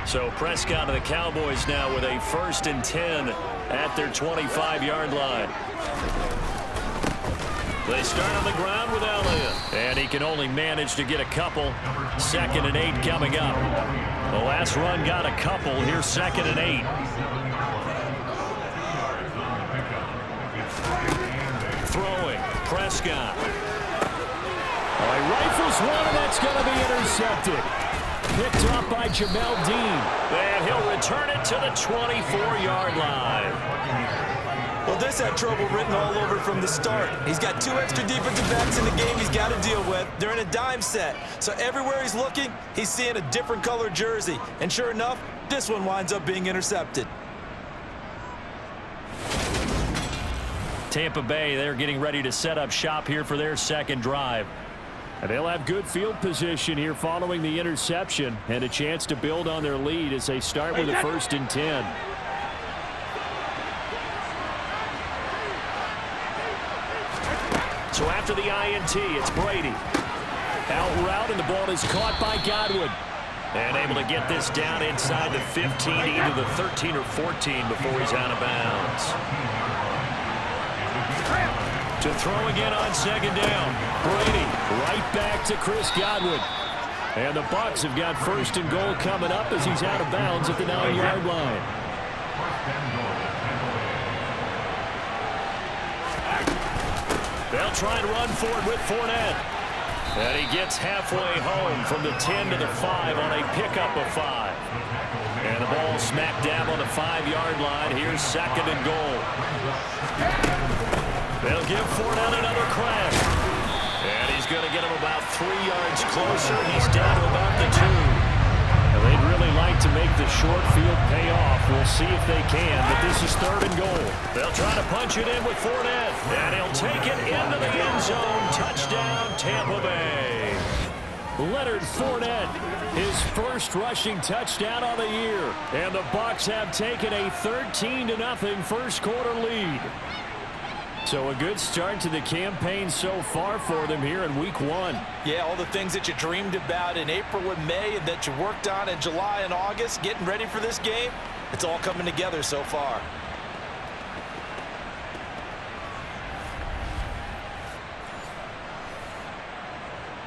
So Prescott and the Cowboys now with a 1st and 10 at their 25-yard line. They start on the ground with Elliott. And he can only manage to get a couple. 2nd and 8 coming up. The last run got a couple. Here's 2nd and 8. Throwing. Prescott. Oh, he rifles one, and that's going to be intercepted. Picked up by Jamel Dean. And he'll return it to the 24-yard line. Well, this had trouble written all over from the start. He's got 2 extra defensive backs in the game he's got to deal with. They're in a dime set. So everywhere he's looking, he's seeing a different color jersey. And sure enough, this one winds up being intercepted. Tampa Bay, they're getting ready to set up shop here for their 2nd drive. And they'll have good field position here following the interception and a chance to build on their lead as they start with a 1st and 10. So after the INT, it's Brady. Out route, and the ball is caught by Godwin. And able to get this down inside the 15, either the 13 or 14 before he's out of bounds. To throw again on 2nd down. Brady right back to Chris Godwin. And the Bucs have got 1st and goal coming up as he's out of bounds at the 9-yard line. They'll try and run for it with Fournette. And he gets halfway home from the 10 to the 5 on a pickup of 5. And the ball smack dab on the 5-yard line. Here's 2nd and goal. They'll give Fournette another crack. And he's going to get him about 3 yards closer. He's down to about the 2. And they'd really like to make the short field pay off. We'll see if they can, but this is 3rd and goal. They'll try to punch it in with Fournette. And he'll take it into the end zone. Touchdown, Tampa Bay. Leonard Fournette, his 1st rushing touchdown on the year. And the Bucs have taken a 13-0 1st quarter lead. So a good start to the campaign so far for them here in week 1. Yeah, all the things that you dreamed about in April and May and that you worked on in July and August, getting ready for this game, it's all coming together so far.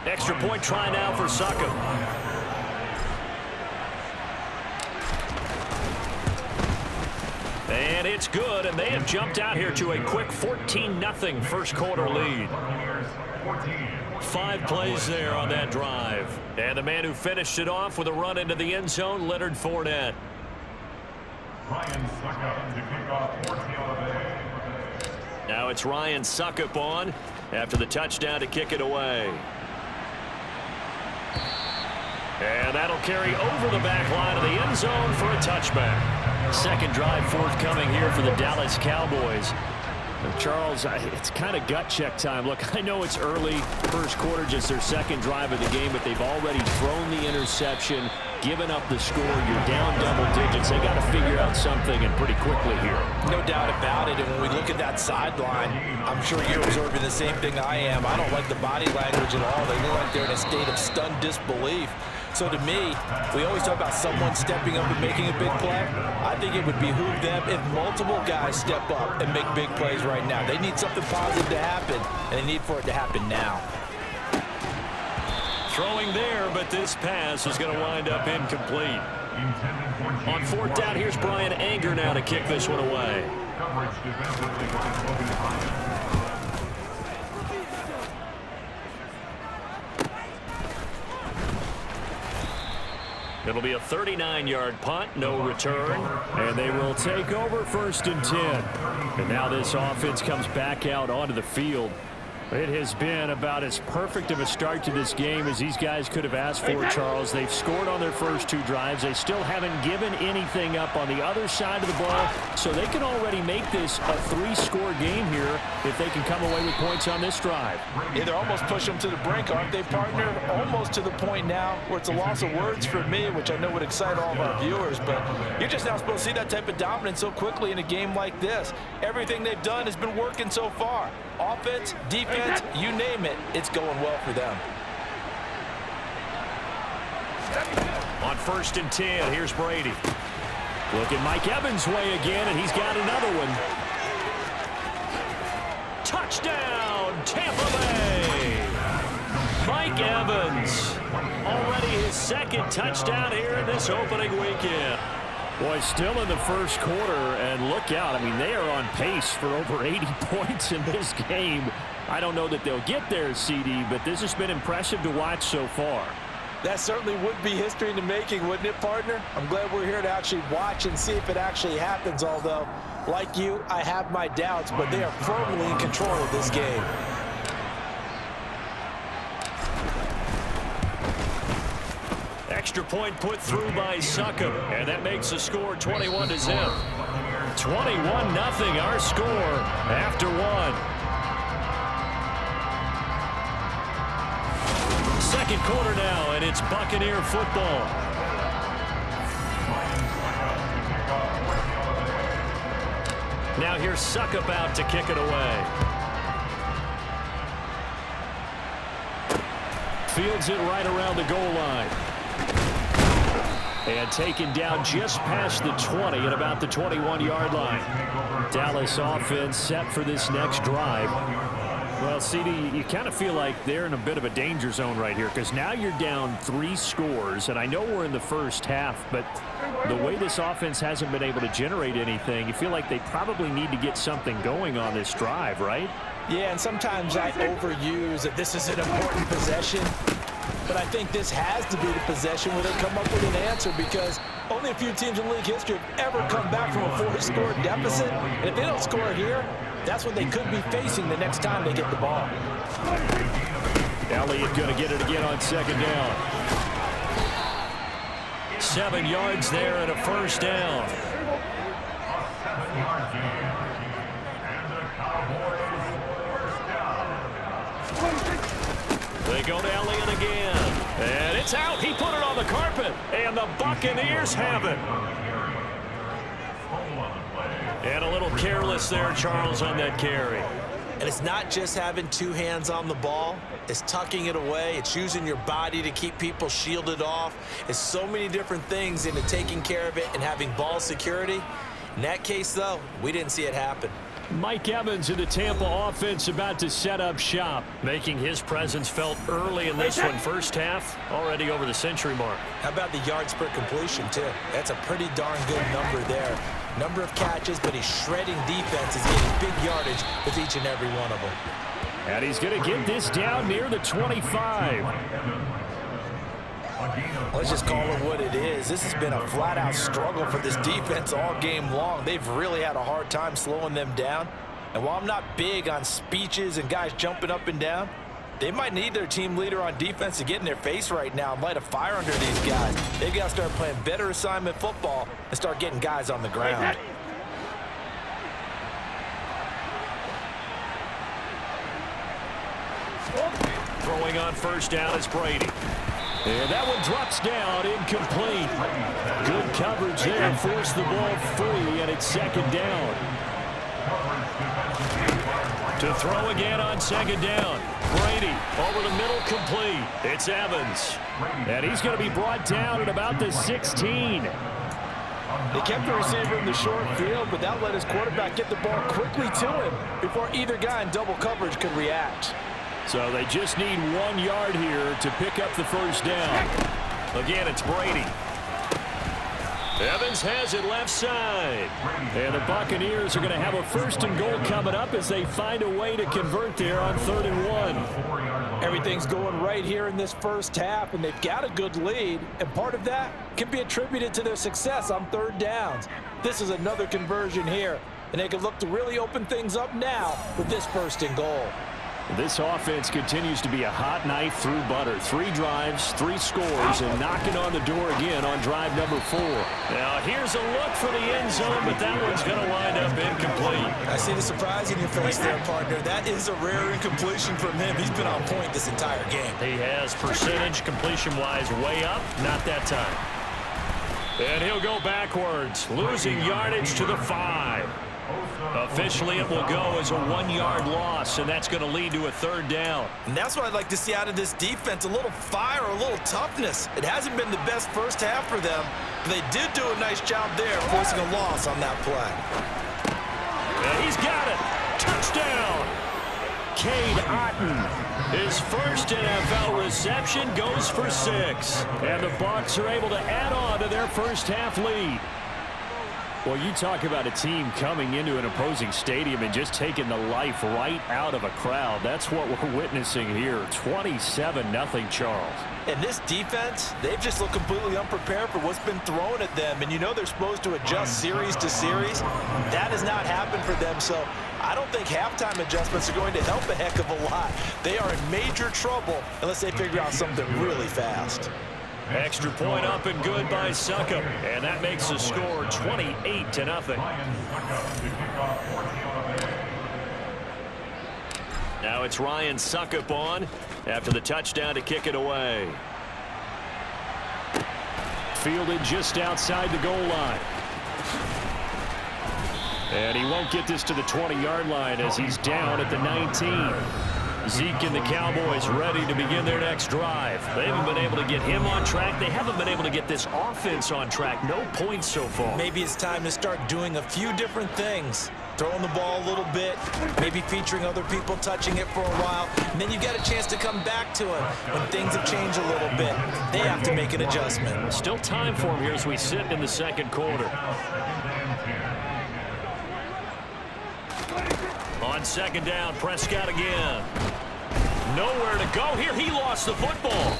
Extra point try now for Succop. And it's good, and they have jumped out here to a quick 14-0 1st quarter lead. 5 plays there on that drive. And the man who finished it off with a run into the end zone, Leonard Fournette. Now it's Ryan Succop on after the touchdown to kick it away. And that'll carry over the back line of the end zone for a touchback. 2nd drive forthcoming here for the Dallas Cowboys. Charles, it's kind of gut check time. Look, I know it's early, 1st quarter, just their 2nd drive of the game, but they've already thrown the interception, given up the score. You're down double digits. They got to figure out something, and pretty quickly here. No doubt about it. And when we look at that sideline, I'm sure you're observing the same thing I am. I don't like the body language at all. They look like they're in a state of stunned disbelief. So to me, we always talk about someone stepping up and making a big play. I think it would behoove them if multiple guys step up and make big plays right now. They need something positive to happen, and they need for it to happen now. Throwing there, but this pass is going to wind up incomplete. On 4th down, here's Brian Anger now to kick this one away. It'll be a 39-yard punt, no return, and they will take over 1st and 10. And now this offense comes back out onto the field. It has been about as perfect of a start to this game as these guys could have asked for, Charles. They've scored on their first 2 drives. They still haven't given anything up on the other side of the ball, so they can already make this a 3-score game here if they can come away with points on this drive. Yeah, they're almost pushing them to the brink, aren't they, partner? Almost to the point now where it's a loss of words for me, which I know would excite all of our viewers, but you're just not supposed to see that type of dominance so quickly in a game like this. Everything they've done has been working so far. Offense, defense, you name it, it's going well for them. On 1st and 10, here's Brady. Looking Mike Evans' way again, and he's got another one. Touchdown, Tampa Bay! Mike Evans, already his 2nd touchdown here in this opening weekend. Boy, still in the first quarter, and look out. I mean, they are on pace for over 80 points in this game. I don't know that they'll get there, CD, but this has been impressive to watch so far. That certainly would be history in the making, wouldn't it, partner? I'm glad we're here to actually watch and see if it actually happens, although, like you, I have my doubts, but they are firmly in control of this game. Extra point put through by Succop, and that makes the score 21-0. 21-0, our score after 1. Second quarter now, and it's Buccaneer football. Now here's Succop out to kick it away. Fields it right around the goal line. And taken down just past the 20 at about the 21-yard line. Dallas offense set for this next drive. Well, CD, you kind of feel like they're in a bit of a danger zone right here because now you're down 3 scores, and I know we're in the first half, but the way this offense hasn't been able to generate anything, you feel like they probably need to get something going on this drive, right? Yeah, and sometimes I overuse that this is an important possession, but I think this has to be the possession where they come up with an answer because only a few teams in league history have ever come back from a 4-score deficit, and if they don't score here, that's what they could be facing the next time they get the ball. Elliott going to get it again on 2nd down. 7 yards there and a 1st down. They go to Elliott again. And it's out. He put it on the carpet. And the Buccaneers have it. And a little careless there, Charles, on that carry. And it's not just having 2 hands on the ball. It's tucking it away. It's using your body to keep people shielded off. It's so many different things into taking care of it and having ball security. In that case, though, we didn't see it happen. Mike Evans in the Tampa offense about to set up shop, making his presence felt early in this one. First half, already over the century mark. How about the yards per completion, too? That's a pretty darn good number there. Number of catches, but he's shredding defenses, getting big yardage with each and every one of them. And he's going to get this down near the 25. Let's just call it what it is. This has been a flat-out struggle for this defense all game long. They've really had a hard time slowing them down. And while I'm not big on speeches and guys jumping up and down, they might need their team leader on defense to get in their face right now and light a fire under these guys. They've got to start playing better assignment football and start getting guys on the ground. Throwing on 1st down is Brady. And that one drops down, incomplete. Good coverage there, forced the ball free, and it's 2nd down. To throw again on 2nd down. Brady over the middle, complete. It's Evans. And he's going to be brought down at about the 16. They kept the receiver in the short field, but that let his quarterback get the ball quickly to him before either guy in double coverage could react. So they just need 1 yard here to pick up the 1st down. Again, it's Brady. Evans has it left side. And the Buccaneers are going to have a 1st and goal coming up as they find a way to convert there on 3rd and 1. Everything's going right here in this first half, and they've got a good lead, and part of that can be attributed to their success on 3rd downs. This is another conversion here, and they can look to really open things up now with this 1st and goal. This offense continues to be a hot knife through butter. 3 drives, 3 scores, and knocking on the door again on drive number 4. Now, here's a look for the end zone, but that one's going to wind up incomplete. I see the surprise in your face there, partner. That is a rare incompletion from him. He's been on point this entire game. He has percentage completion-wise way up, not that time. And he'll go backwards, losing yardage to the 5. Officially, it will go as a 1-yard loss, and that's going to lead to a 3rd down. And that's what I'd like to see out of this defense, a little fire, a little toughness. It hasn't been the best first half for them, but they did do a nice job there forcing a loss on that play. And he's got it. Touchdown. Cade Otton. His first NFL reception goes for 6. And the Bucs are able to add on to their first half lead. Well, you talk about a team coming into an opposing stadium and just taking the life right out of a crowd. That's what we're witnessing here. 27-0 Charles. And this defense, they've just looked completely unprepared for what's been thrown at them. And you know they're supposed to adjust series to series. That has not happened for them. So I don't think halftime adjustments are going to help a heck of a lot. They are in major trouble unless they figure out something really fast. Extra point up and good by Succop. And that makes the score 28-0. Now it's Ryan Succop on after the touchdown to kick it away. Fielded just outside the goal line. And he won't get this to the 20-yard line as he's down at the 19. Zeke and the Cowboys ready to begin their next drive. They haven't been able to get him on track. They haven't been able to get this offense on track. No points so far. Maybe it's time to start doing a few different things. Throwing the ball a little bit, maybe featuring other people touching it for a while, and then you get a chance to come back to him when things have changed a little bit. They have to make an adjustment. Still time for him here as we sit in the second quarter. On 2nd down, Prescott again. Nowhere to go here. He lost the football.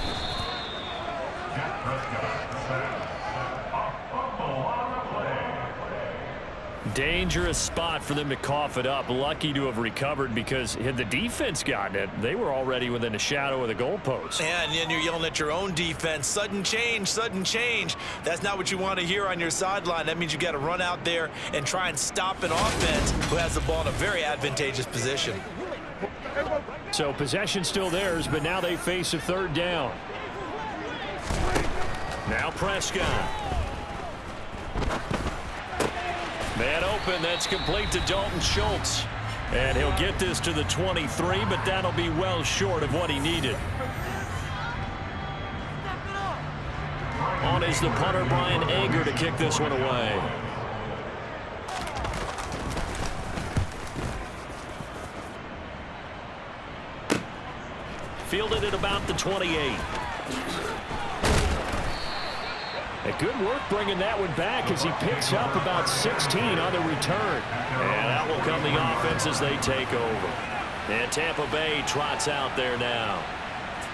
Dangerous spot for them to cough it up. Lucky to have recovered because had the defense gotten it, they were already within a shadow of the goalpost. And then you're yelling at your own defense. Sudden change, sudden change. That's not what you want to hear on your sideline. That means you got to run out there and try and stop an offense who has the ball in a very advantageous position. So possession still theirs, but now they face a 3rd down. Now Prescott. Man open, that's complete to Dalton Schultz. And he'll get this to the 23, but that'll be well short of what he needed. On is the punter, Brian Ager, to kick this one away. Fielded at about the 28. Good work bringing that one back as he picks up about 16 on the return. And that will come the offense as they take over. And Tampa Bay trots out there now.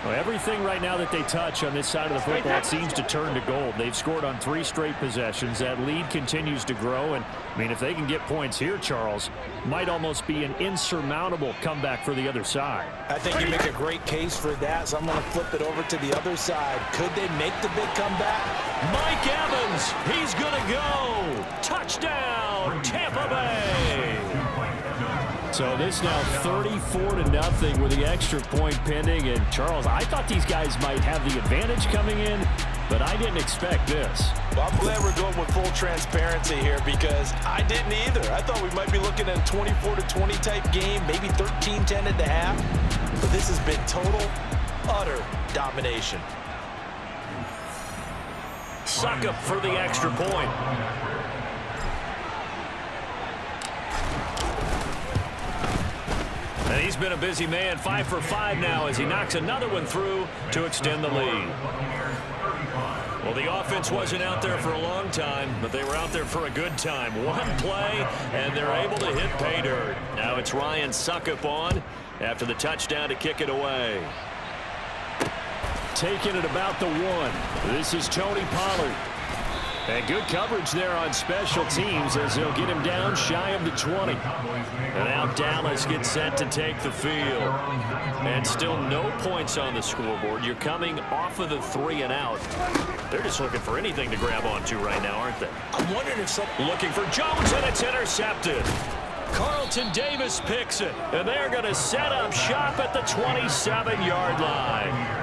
Well, everything right now that they touch on this side of the football seems to turn to gold. They've scored on 3 straight possessions. That lead continues to grow. And, I mean, if they can get points here, Charles, might almost be an insurmountable comeback for the other side. I think you make a great case for that, so I'm going to flip it over to the other side. Could they make the big comeback? Mike Evans, he's going to go. Touchdown, Tampa Bay. So this now 34-0 with the extra point pending. And Charles, I thought these guys might have the advantage coming in, but I didn't expect this. Well, I'm glad we're going with full transparency here because I didn't either. I thought we might be looking at a 24-20 type game, maybe 13-10 at the half. But this has been total, utter domination. Succop for the extra point. And he's been a busy man, 5 for 5 now as he knocks another one through to extend the lead. Well, the offense wasn't out there for a long time, but they were out there for a good time. One play, and they're able to hit pay dirt. Now it's Ryan Succop on after the touchdown to kick it away. Taking it about the 1. This is Tony Pollard. And good coverage there on special teams as they'll get him down shy of the 20. And now Dallas gets set to take the field. And still no points on the scoreboard. You're coming off of the 3 and out. They're just looking for anything to grab onto right now, aren't they? I'm wondering if some... Looking for Jones, and it's intercepted. Carlton Davis picks it. And they're going to set up shop at the 27-yard line.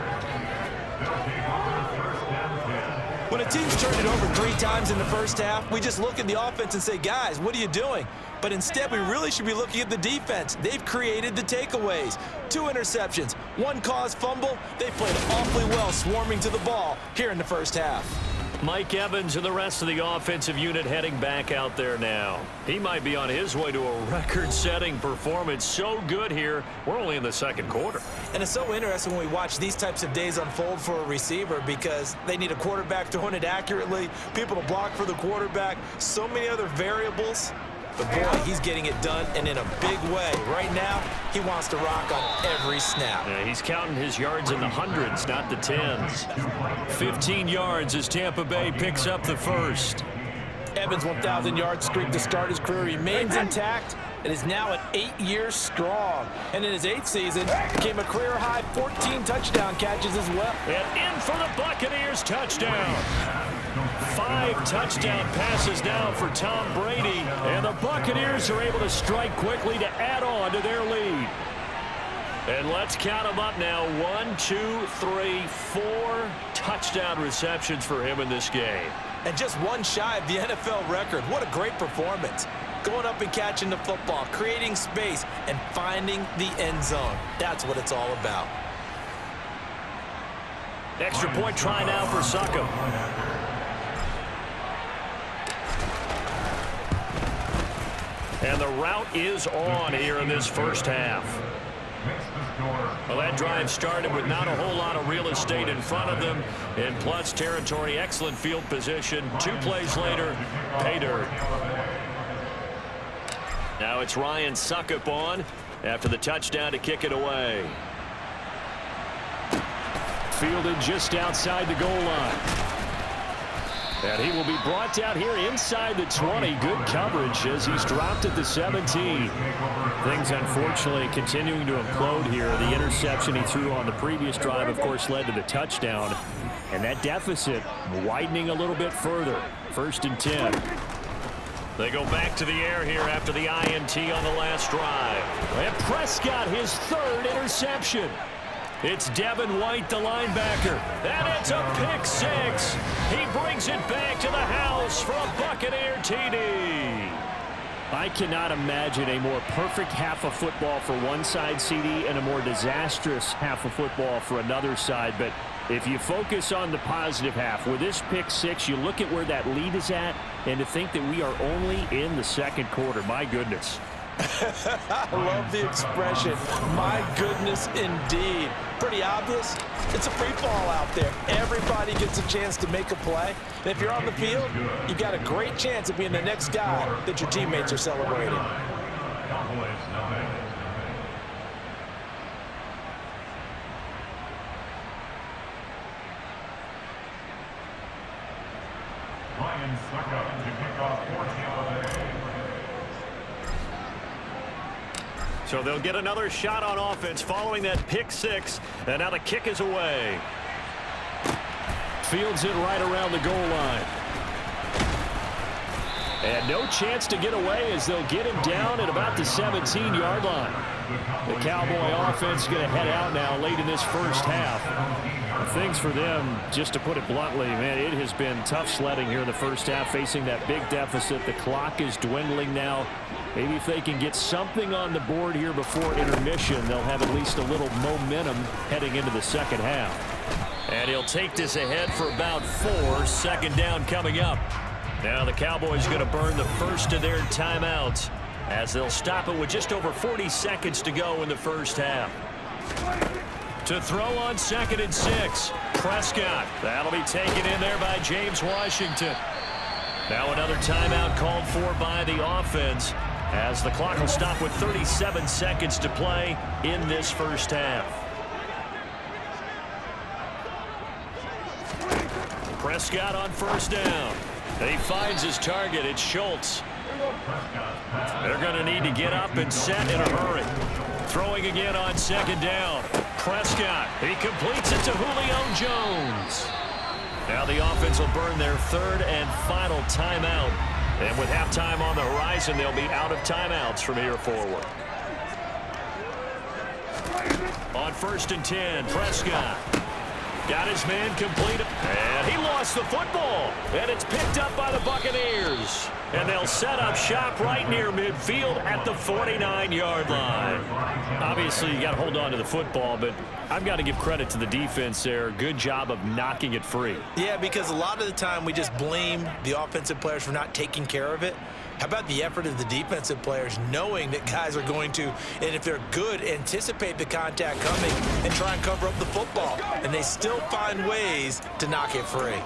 When a team's turned it over 3 times in the first half, we just look at the offense and say, guys, what are you doing? But instead, we really should be looking at the defense. They've created the takeaways. 2 interceptions, 1 caused fumble. They played awfully well swarming to the ball here in the first half. Mike Evans and the rest of the offensive unit heading back out there now. He might be on his way to a record-setting performance. So good here. We're only in the second quarter. And it's so interesting when we watch these types of days unfold for a receiver because they need a quarterback throwing it accurately, people to block for the quarterback, so many other variables. But boy, he's getting it done, and in a big way. Right now, he wants to rock on every snap. Yeah, he's counting his yards in the hundreds, not the tens. 15 yards as Tampa Bay picks up the first. Evans' 1,000-yard streak to start his career remains intact and is now at 8 years strong. And in his 8th season, became a career-high 14 touchdown catches as well. And in for the Buccaneers touchdown. 5 touchdown passes now for Tom Brady, and the Buccaneers are able to strike quickly to add on to their lead. And let's count them up now. 1, 2, 3, 4 touchdown receptions for him in this game. And just 1 shy of the NFL record. What a great performance. Going up and catching the football, creating space, and finding the end zone. That's what it's all about. Extra point try now for Succop. And the route is on here in this first half. Well, that drive started with not a whole lot of real estate in front of them. In plus territory, excellent field position. 2 plays later, pay dirt. Now it's Ryan Succop on after the touchdown to kick it away. Fielded just outside the goal line. And he will be brought down here inside the 20. Good coverage as he's dropped at the 17. Things, unfortunately, continuing to implode here. The interception he threw on the previous drive, of course, led to the touchdown. And that deficit widening a little bit further. 1st and 10. They go back to the air here after the INT on the last drive. And Prescott, his 3rd interception. It's Devin White, the linebacker. And it's a pick 6. He brings it back to the house for a Buccaneer TD. I cannot imagine a more perfect half of football for one side, CD, and a more disastrous half of football for another side. But if you focus on the positive half, with this pick 6, you look at where that lead is at, and to think that we are only in the second quarter. My goodness. I love the expression. My goodness, indeed. Pretty obvious. It's a free fall out there. Everybody gets a chance to make a play. And if you're on the field, you've got a great chance of being the next guy that your teammates are celebrating. Ryan Succop to kick off 14th of the day. So they'll get another shot on offense following that pick 6. And now the kick is away. Fields it right around the goal line. And no chance to get away as they'll get him down at about the 17-yard line. The Cowboy offense is going to head out now late in this first half. Things for them, just to put it bluntly, man, it has been tough sledding here in the first half, facing that big deficit. The clock is dwindling now. Maybe if they can get something on the board here before intermission, they'll have at least a little momentum heading into the second half. And he'll take this ahead for about 4. 2nd down coming up. Now the Cowboys going to burn the first of their timeouts as they'll stop it with just over 40 seconds to go in the first half. To throw on 2nd and 6. Prescott. That'll be taken in there by James Washington. Now another timeout called for by the offense as the clock will stop with 37 seconds to play in this first half. Prescott on 1st down. And he finds his target. It's Schultz. They're going to need to get up and set in a hurry. Throwing again on 2nd down. Prescott. He completes it to Julio Jones. Now the offense will burn their 3rd and final timeout. And with halftime on the horizon, they'll be out of timeouts from here forward. On 1st and 10, Prescott. Got his man complete. And he lost gets the football, and it's picked up by the Buccaneers. And they'll set up shop right near midfield at the 49-yard line. Obviously, you got to hold on to the football, but I've got to give credit to the defense there. Good job of knocking it free. Yeah, because a lot of the time we just blame the offensive players for not taking care of it. How about the effort of the defensive players knowing that guys are going to, and if they're good, anticipate the contact coming and try and cover up the football. And they still find ways to knock it free.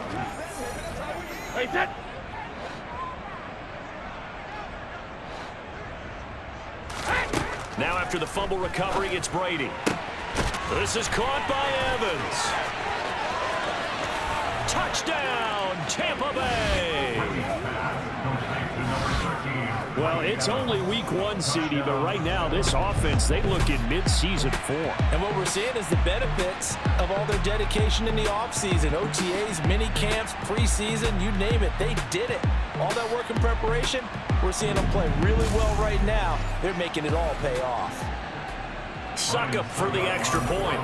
Now after the fumble recovery, it's Brady. This is caught by Evans. Touchdown, Tampa Bay. Well, it's only week 1, CD, but right now this offense, they look in mid-season form. And what we're seeing is the benefits of all their dedication in the offseason. OTAs, mini camps, preseason, you name it, they did it. All that work and preparation, we're seeing them play really well right now. They're making it all pay off. Suck up for the extra point.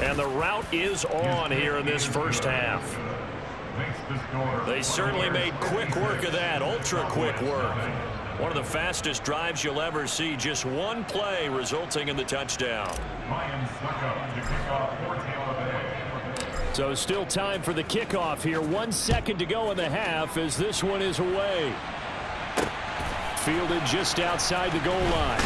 And the route is on here in this first half. They certainly made quick work of that, ultra quick work. One of the fastest drives you'll ever see, just one play resulting in the touchdown. So still time for the kickoff here. 1 second to go in the half as this one is away. Fielded just outside the goal line.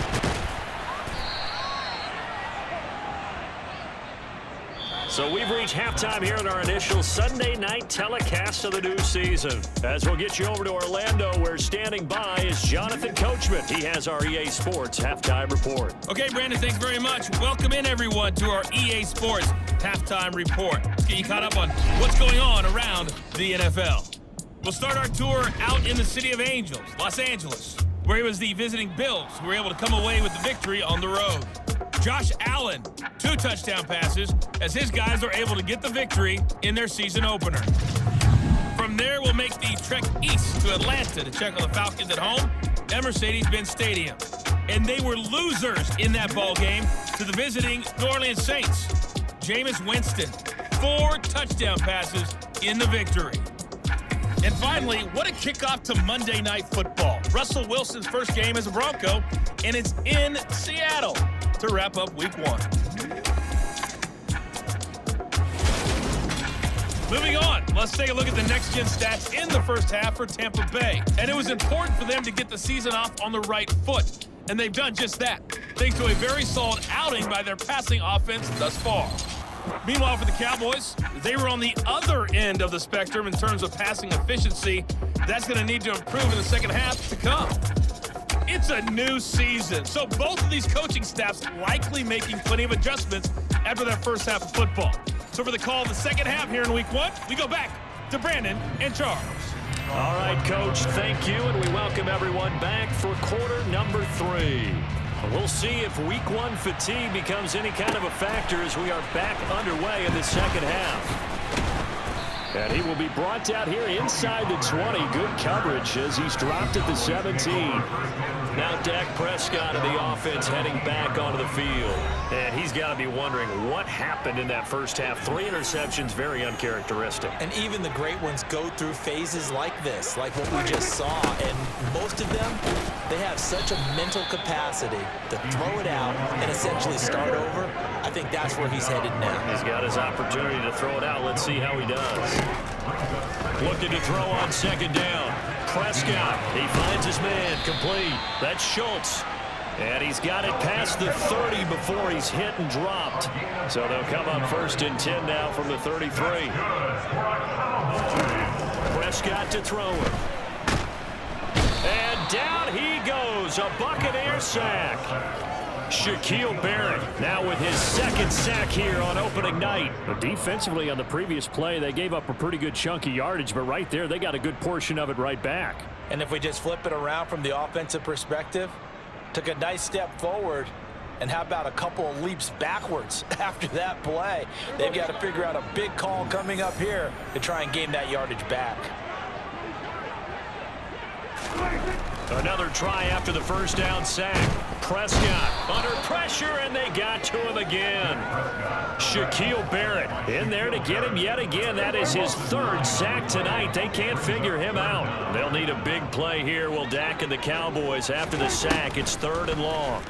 So we've reached halftime here in our initial Sunday night telecast of the new season. As we'll get you over to Orlando, where standing by is Jonathan Coachman. He has our EA Sports halftime report. Okay, Brandon, thanks very much. Welcome in, everyone, to our EA Sports halftime report. Let's get you caught up on what's going on around the NFL. We'll start our tour out in the city of Angels, Los Angeles, where it was the visiting Bills who were able to come away with the victory on the road. Josh Allen, 2 touchdown passes as his guys are able to get the victory in their season opener. From there, we'll make the trek east to Atlanta to check on the Falcons at home at Mercedes-Benz Stadium. And they were losers in that ball game to the visiting New Orleans Saints. Jameis Winston, 4 touchdown passes in the victory. And finally, what a kickoff to Monday Night Football. Russell Wilson's first game as a Bronco, and it's in Seattle to wrap up Week 1. Moving on, let's take a look at the next-gen stats in the first half for Tampa Bay. And it was important for them to get the season off on the right foot, and they've done just that, thanks to a very solid outing by their passing offense thus far. Meanwhile, for the Cowboys, they were on the other end of the spectrum in terms of passing efficiency. That's going to need to improve in the second half to come. It's a new season, so both of these coaching staffs likely making plenty of adjustments after that first half of football. So for the call of the second half here in Week 1, we go back to Brandon and Charles. All right, Coach, thank you, and we welcome everyone back for quarter number 3. We'll see if Week 1 fatigue becomes any kind of a factor as we are back underway in the second half. And he will be brought out here inside the 20. Good coverage as he's dropped at the 17. Now Dak Prescott of the offense heading back onto the field. And he's got to be wondering what happened in that first half. 3 interceptions, very uncharacteristic. And even the great ones go through phases like this, like what we just saw. And most of them, they have such a mental capacity to throw it out and essentially start over. I think that's where he's headed now. He's got his opportunity to throw it out. Let's see how he does. Looking to throw on second down. Prescott, he finds his man, complete. That's Schultz. And he's got it past the 30 before he's hit and dropped. So they'll come up 1st and 10 now from the 33. Prescott to throw it. And down he goes, a Buccaneer sack. Shaquille Barrett now with his 2nd sack here on opening night. But defensively on the previous play, they gave up a pretty good chunk of yardage, but right there, they got a good portion of it right back. And if we just flip it around from the offensive perspective, took a nice step forward, and how about a couple of leaps backwards after that play? They've got to figure out a big call coming up here to try and gain that yardage back. Another try after the first down sack. Prescott under pressure, and they got to him again. Shaquille Barrett in there to get him yet again. That is his third sack tonight. They can't figure him out. They'll need a big play here. Will Dak and the Cowboys after the sack. It's 3rd and long.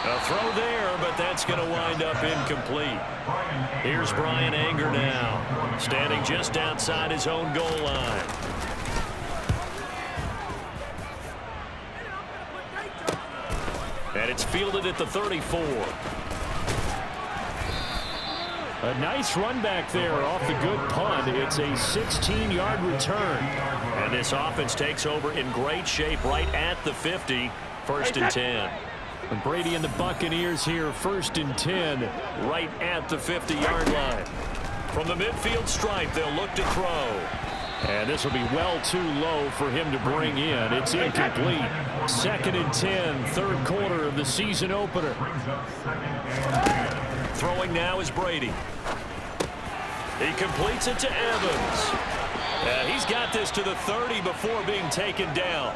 A throw there, but that's going to wind up incomplete. Here's Brian Anger now, standing just outside his own goal line. And it's fielded at the 34. A nice run back there off the good punt. It's a 16-yard return. And this offense takes over in great shape right at the 50. 1st and 10. And Brady and the Buccaneers here, 1st and 10, right at the 50-yard line. From the midfield stripe, they'll look to throw. And this will be well too low for him to bring in. It's incomplete. 2nd and 10, 3rd quarter of the season opener. Throwing now is Brady. He completes it to Evans. He's got this to the 30 before being taken down.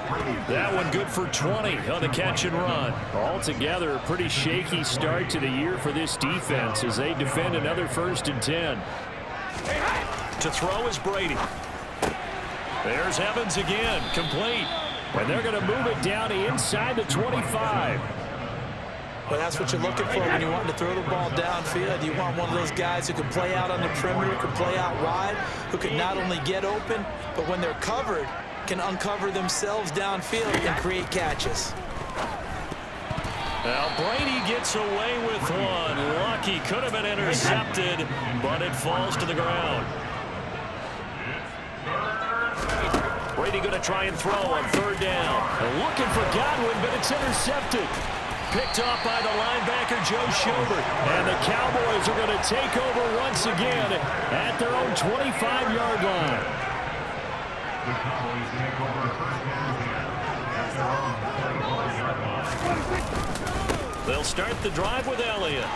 That one good for 20 on the catch and run. Altogether, a pretty shaky start to the year for this defense as they defend another 1st and 10. To throw is Brady. There's Evans again, complete. And they're going to move it down inside the 25. Well, that's what you're looking for when you want to throw the ball downfield. You want one of those guys who can play out on the perimeter, can play out wide, who can not only get open, but when they're covered, can uncover themselves downfield and create catches. Now Brady gets away with one. Lucky, could have been intercepted, but it falls to the ground. Brady going to try and throw on 3rd down. Looking for Godwin, but it's intercepted. Picked off by the linebacker, Joe Schobert. And the Cowboys are going to take over once again at their own 25-yard line. They'll start the drive with Elliott.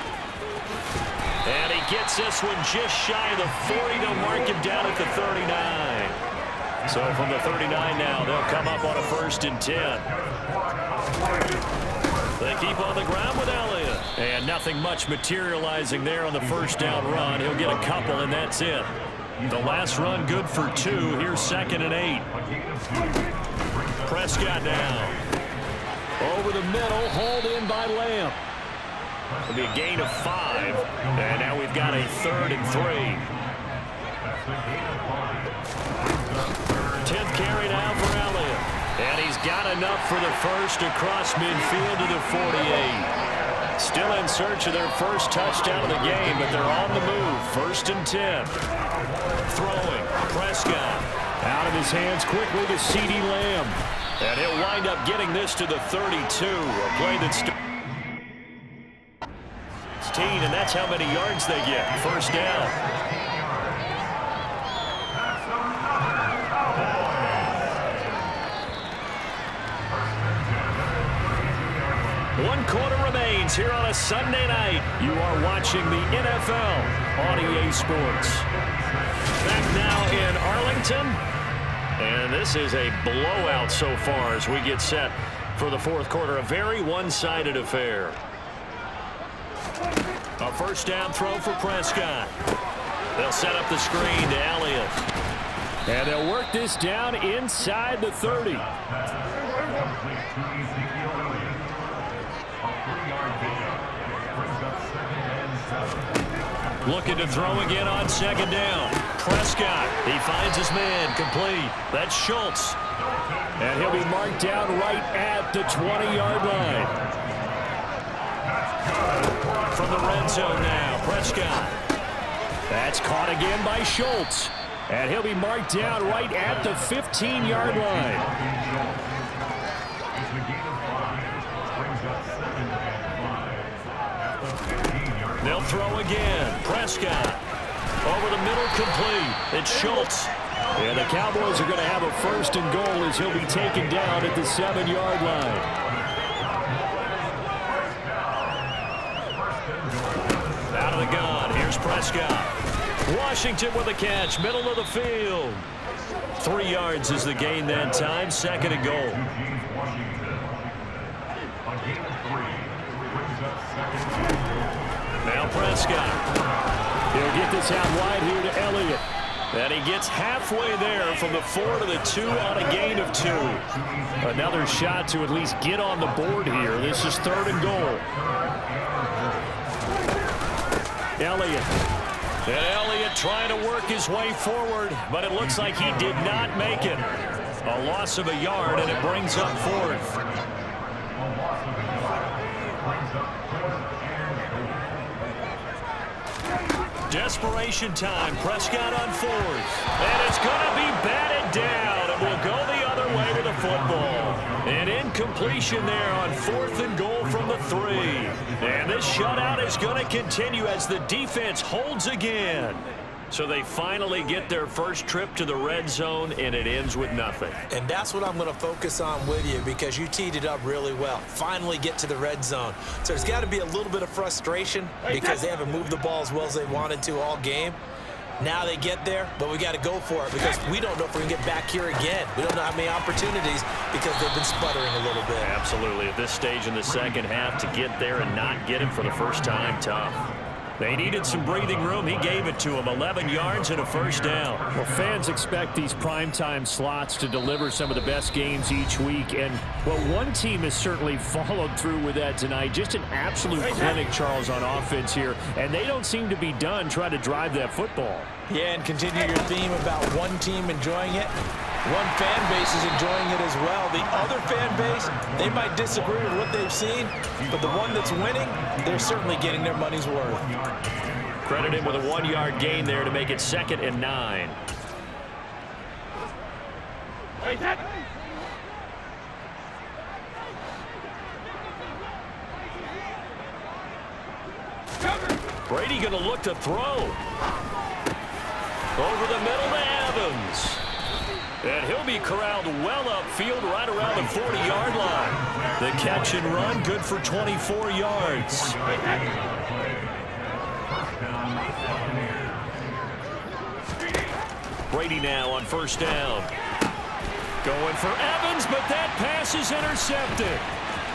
And he gets this one just shy of the 40 to mark him down at the 39. So from the 39 now, they'll come up on a 1st and 10. They keep on the ground with Elliott. And nothing much materializing there on the 1st down run. He'll get a couple, and that's it. The last run good for 2. Here's 2nd and 8. Prescott now. Over the middle, hauled in by Lamb. It'll be a gain of 5. And now we've got a 3rd and 3. 10th carry now for Elliott. And he's got enough for the first across midfield to the 48. Still in search of their first touchdown of the game, but they're on the move. 1st and 10. Throwing. Prescott. Out of his hands quickly to CeeDee Lamb. And he'll wind up getting this to the 32. A play that's 16, and that's how many yards they get. 1st down. One quarter remains here on a Sunday night. You are watching the NFL on EA Sports. Back now in Arlington. And this is a blowout so far as we get set for the 4th quarter. A very one-sided affair. A 1st down throw for Prescott. They'll set up the screen to Elliott. And they'll work this down inside the 30. Looking to throw again on 2nd down. Prescott, he finds his man, complete. That's Schultz. And he'll be marked down right at the 20-yard line. From the red zone now, Prescott. That's caught again by Schultz. And he'll be marked down right at the 15-yard line. They'll throw again. Prescott. Over the middle, complete. It's Schultz. And the Cowboys are going to have a 1st and goal as he'll be taken down at the 7-yard line. Out of the gun. Here's Prescott. Washington with a catch. Middle of the field. 3 yards is the gain that time. 2nd and goal. Now Prescott. He'll get this out wide here to Elliott. And he gets halfway there from the 4 to the 2 on a gain of 2. Another shot to at least get on the board here. This is 3rd and goal. Elliott. And Elliott trying to work his way forward, but it looks like he did not make it. A loss of a yard, and it brings up 4th. Desperation time. Prescott on 4th. And it's going to be batted down, and will go the other way with the football. An incompletion there on 4th and goal from the 3. And this shutout is going to continue as the defense holds again. So they finally get their first trip to the red zone, and it ends with nothing. And that's what I'm going to focus on with you, because you teed it up really well. Finally get to the red zone. So there's got to be a little bit of frustration because they haven't moved the ball as well as they wanted to all game. Now they get there, but we got to go for it because we don't know if we're going to get back here again. We don't know how many opportunities because they've been sputtering a little bit. Absolutely. At this stage in the second half, to get there and not get him for the first time, tough. They needed some breathing room. He gave it to them. 11 yards and a first down. Well, fans expect these primetime slots to deliver some of the best games each week. And, well, one team has certainly followed through with that tonight. Just an absolute clinic, Charles, on offense here. And they don't seem to be done trying to drive that football. Yeah, and continue your theme about one team enjoying it. One fan base is enjoying it as well. The other fan base, they might disagree with what they've seen, but the one that's winning, they're certainly getting their money's worth. Credit him with a 1-yard gain there to make it 2nd and 9. Brady going to look to throw. Over the middle to Evans. And he'll be corralled well upfield right around the 40-yard line. The catch and run good for 24 yards. Brady now on first down. Going for Evans, but that pass is intercepted.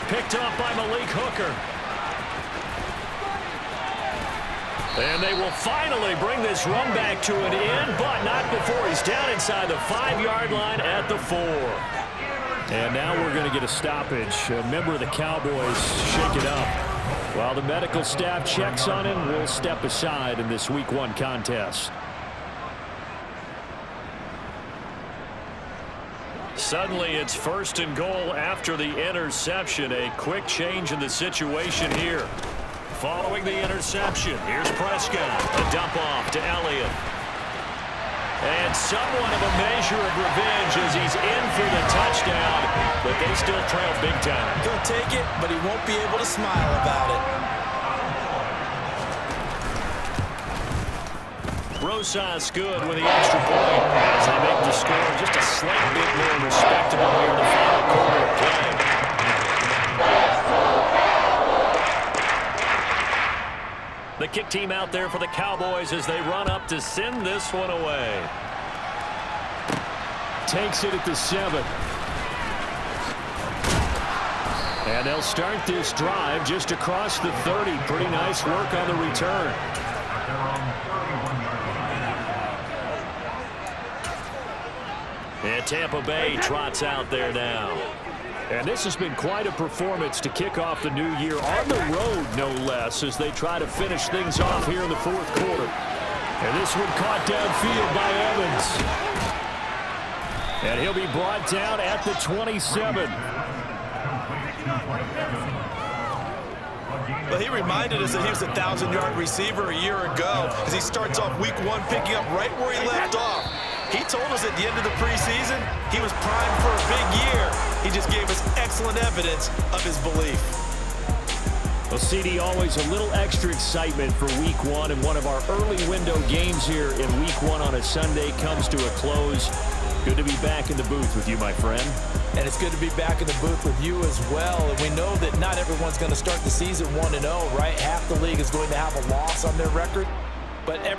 Picked up by Malik Hooker. And they will finally bring this run back to an end, but not before he's down inside the 5-yard line at the 4. And now we're going to get a stoppage. A member of the Cowboys shake it up. While the medical staff checks on him, we'll step aside in this Week 1 contest. Suddenly it's 1st and goal after the interception. A quick change in the situation here. Following the interception, here's Prescott. A dump off to Elliott. And somewhat of a measure of revenge as he's in for the touchdown, but they still trail big time. He'll take it, but he won't be able to smile about it. Rosas good with the extra point as they make the score just a slight bit more respectable here in the final quarter of play. The kick team out there for the Cowboys as they run up to send this one away. Takes it at the 7. And they'll start this drive just across the 30. Pretty nice work on the return. And Tampa Bay trots out there now. And this has been quite a performance to kick off the new year on the road, no less, as they try to finish things off here in the 4th quarter. And this one caught downfield by Evans. And he'll be brought down at the 27. Well, he reminded us that he was a 1,000-yard receiver a year ago as he starts off Week 1 picking up right where he left off. He told us at the end of the preseason he was primed for a big year. He just gave us excellent evidence of his belief. Well, CD, always a little extra excitement for Week 1, and one of our early window games here in Week 1 on a Sunday comes to a close. Good to be back in the booth with you, my friend. And it's good to be back in the booth with you as well. And we know that not everyone's going to start the season 1-0, right? Half the league is going to have a loss on their record. But